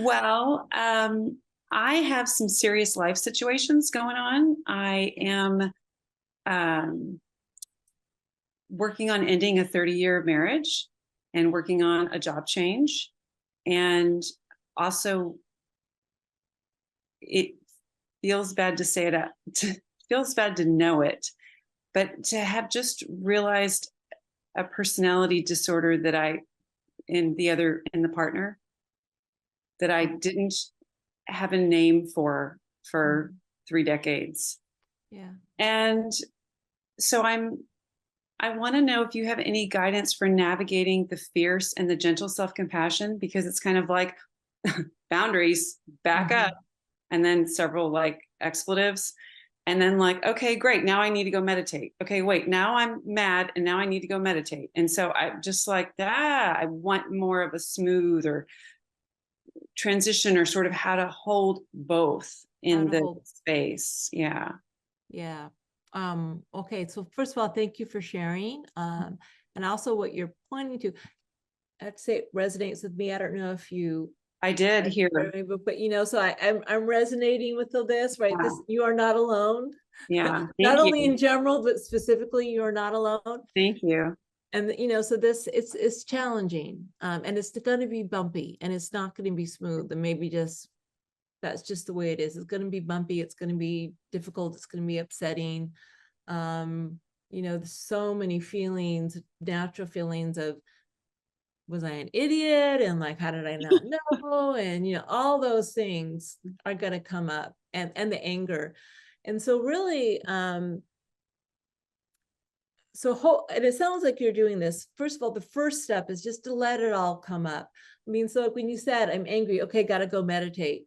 Well, I have some serious life situations going on. I am working on ending a 30-year marriage and working on a job change. And also, it feels bad to say it, feels bad to know it, but to have just realized a personality disorder that in the partner that I didn't have a name for 3 decades. Yeah. And so I want to know if you have any guidance for navigating the fierce and the gentle self-compassion, because it's kind of like boundaries, back up, and then several like expletives. And then like, okay, great. Now I need to go meditate. Okay, wait, now I'm mad and now I need to go meditate. And so I just like, I want more of a smooth or transition, or sort of how to hold both in the space. Yeah. Yeah. Okay. So first of all, thank you for sharing. And also what you're pointing to, I'd say it resonates with me. I don't know if I did hear, but so I'm resonating with this, right? Yeah. You are not alone. Yeah. Not only in general, but specifically, you are not alone. Thank you. And so this it's challenging, and it's going to be bumpy, and it's not going to be smooth, and maybe that's just the way it is. It's going to be bumpy. It's going to be difficult. It's going to be upsetting. There's so many feelings, natural feelings of, was I an idiot? And like, how did I not know? And, all those things are going to come up, and the anger. And so really, and it sounds like you're doing this. First of all, the first step is just to let it all come up. I mean, so when you said, I'm angry, okay, got to go meditate.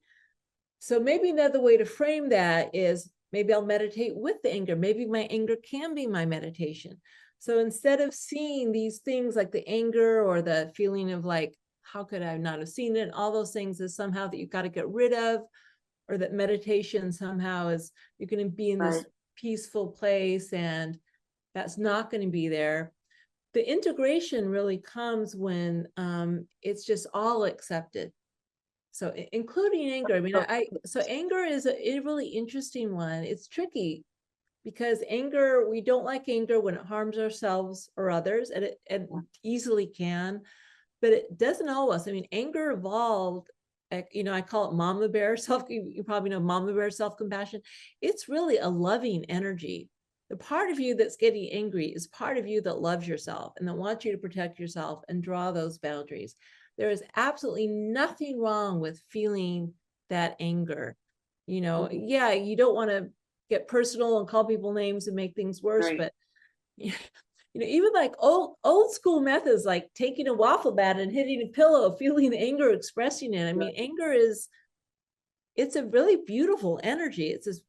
So maybe another way to frame that is, maybe I'll meditate with the anger. Maybe my anger can be my meditation. So instead of seeing these things like the anger or the feeling of like, how could I not have seen it? All those things is somehow that you've got to get rid of, or that meditation somehow is, you're going to be in this peaceful place and that's not going to be there. The integration really comes when it's just all accepted. So including anger. I mean, so anger is a really interesting one. It's tricky because anger, we don't like anger when it harms ourselves or others, and it easily can, but it doesn't always. I mean, anger evolved, I call it mama bear you probably know mama bear self-compassion. It's really a loving energy. The part of you that's getting angry is part of you that loves yourself and that wants you to protect yourself and draw those boundaries. There is absolutely nothing wrong with feeling that anger. Yeah, you don't want to get personal and call people names and make things worse, but even like old school methods, like taking a waffle bat and hitting a pillow, feeling anger, expressing it. I mean, anger it's a really beautiful energy. It's this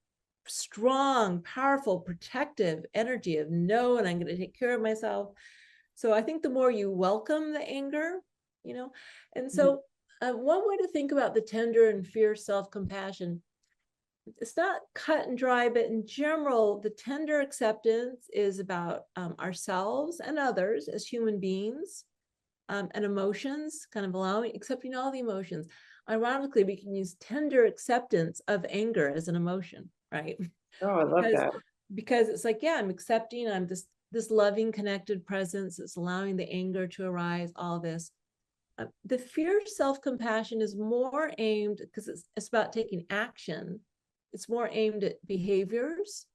strong, powerful, protective energy of no, and I'm going to take care of myself. So I think the more you welcome the anger, and so one way to think about the tender and fierce self-compassion, it's not cut and dry, but in general, the tender acceptance is about ourselves and others as human beings, and emotions, kind of accepting all the emotions. Ironically, we can use tender acceptance of anger as an emotion, right? Oh, I love that. Because it's like, yeah, I'm accepting, I'm this loving, connected presence. It's allowing the anger to arise, all this. The fierce self-compassion is more aimed, because it's about taking action. It's more aimed at behaviors.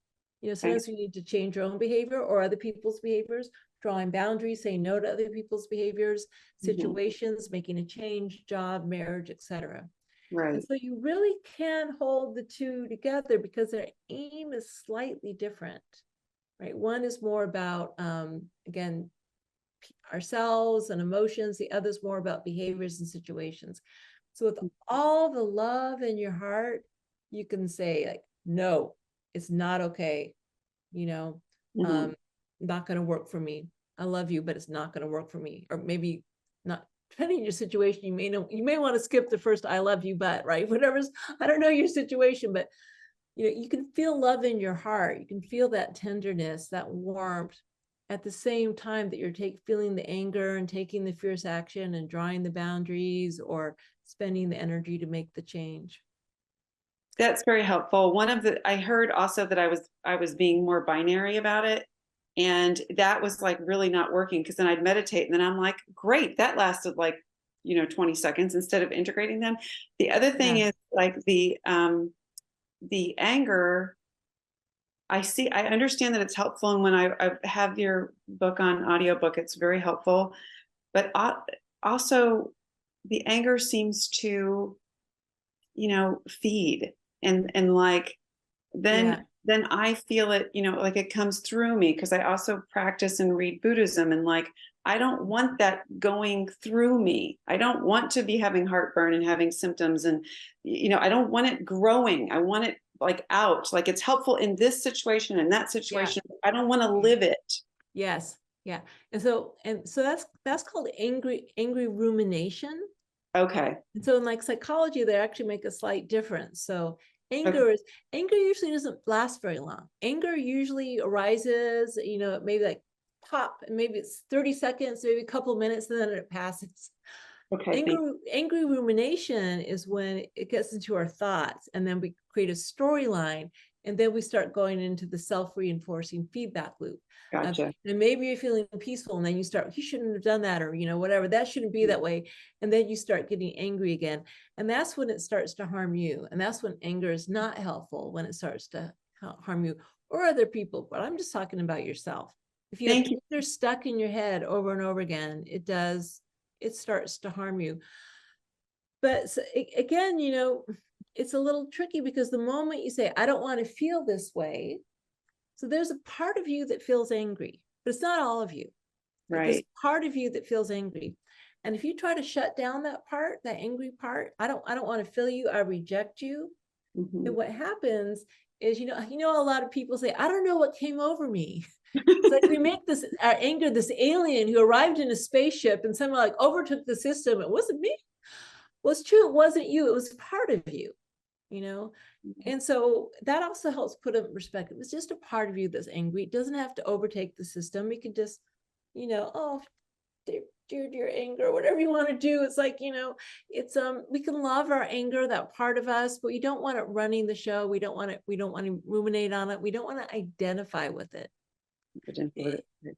Sometimes we need to change our own behavior or other people's behaviors, drawing boundaries, saying no to other people's behaviors, situations, making a change, job, marriage, etc. Right. And so you really can hold the two together because their aim is slightly different, right? One is more about, again, ourselves and emotions. The other is more about behaviors and situations. So with all the love in your heart, you can say like, no, it's not okay. Not going to work for me. I love you, but it's not going to work for me. Or maybe not, depending on your situation, you may want to skip the first I love you, but right, I don't know your situation, but you can feel love in your heart. You can feel that tenderness, that warmth. at the same time that you're feeling the anger and taking the fierce action and drawing the boundaries or spending the energy to make the change. That's very helpful. I heard also that I was being more binary about it. And that was like really not working, because then I'd meditate and then I'm like, great, that lasted like, 20 seconds instead of integrating them. The other thing Yeah. is like the anger. I understand that it's helpful. And when I have your book on audiobook, it's very helpful. But also the anger seems to, feed and like, then I feel it, like it comes through me, because I also practice and read Buddhism, and like I don't want that going through me. I don't want to be having heartburn and having symptoms, and I don't want it growing. I want it like out. Like it's helpful in this situation and that situation. I don't want to live it. Yes. Yeah. And so that's called angry rumination. Okay. And so in like psychology, they actually make a slight difference. So Okay. anger usually doesn't last very long. Anger usually arises, maybe like pop, and maybe it's 30 seconds, maybe a couple of minutes, and then it passes. Okay. Angry rumination is when it gets into our thoughts, and then we create a storyline, and then we start going into the self-reinforcing feedback loop. Gotcha. And maybe you're feeling peaceful, and then you start, you shouldn't have done that, or whatever, that shouldn't be that way. And then you start getting angry again. And that's when it starts to harm you. And that's when anger is not helpful, when it starts to harm you or other people. But I'm just talking about yourself. If you have anger stuck in your head over and over again, it starts to harm you. But again, it's a little tricky, because the moment you say, I don't want to feel this way, so there's a part of you that feels angry, but it's not all of you. Right. There's a part of you that feels angry. And if you try to shut down that part, that angry part, I don't want to feel you, I reject you. Mm-hmm. And what happens is, a lot of people say, I don't know what came over me. It's like we make our anger this alien who arrived in a spaceship and somehow like overtook the system. It wasn't me. Well, it's true, it wasn't you, it was part of you, And so that also helps put it in perspective. It's just a part of you that's angry. It doesn't have to overtake the system. We can just, oh, dear anger, whatever you want to do. It's like, it's we can love our anger, that part of us, but we don't want it running the show. We don't want to ruminate on it. We don't want to identify with it.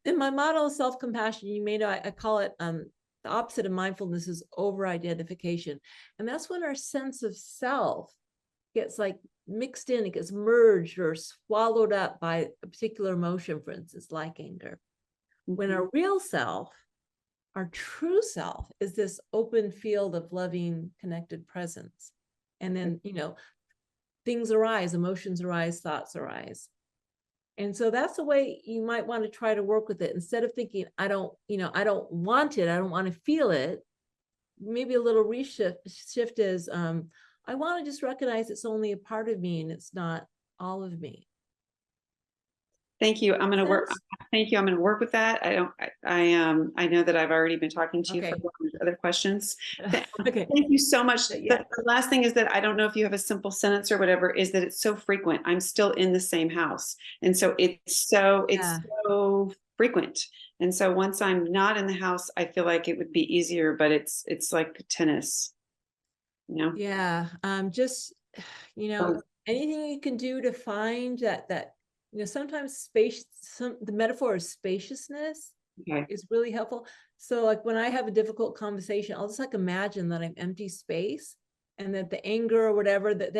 In my model of self-compassion, you may know, I call it the opposite of mindfulness is over-identification. And that's when our sense of self gets like mixed in, it gets merged or swallowed up by a particular emotion, for instance, like anger. Mm-hmm. When our real self, our true self, is this open field of loving, connected presence. And then, things arise, emotions arise, thoughts arise. And so that's the way you might want to try to work with it. Instead of thinking, I don't want it, I don't want to feel it. Maybe a little shift is, I want to just recognize it's only a part of me and it's not all of me. Thank you. I'm going to work. Thank you. I'm going to work with that. I know that I've already been talking to you for other questions. Okay. Thank you so much. The last thing is that I don't know if you have a simple sentence or whatever, is that it's so frequent. I'm still in the same house. And so it's so frequent. And so once I'm not in the house, I feel like it would be easier, but it's like tennis, Yeah. Just, anything you can do to find that, sometimes the metaphor of spaciousness is really helpful. So like when I have a difficult conversation, I'll just like imagine that I'm empty space, and that the anger or whatever that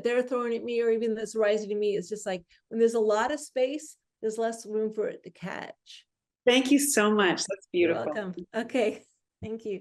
they're throwing at me, or even that's rising to me, is just like when there's a lot of space, there's less room for it to catch. Thank you so much. That's beautiful. You're welcome. Okay. Thank you.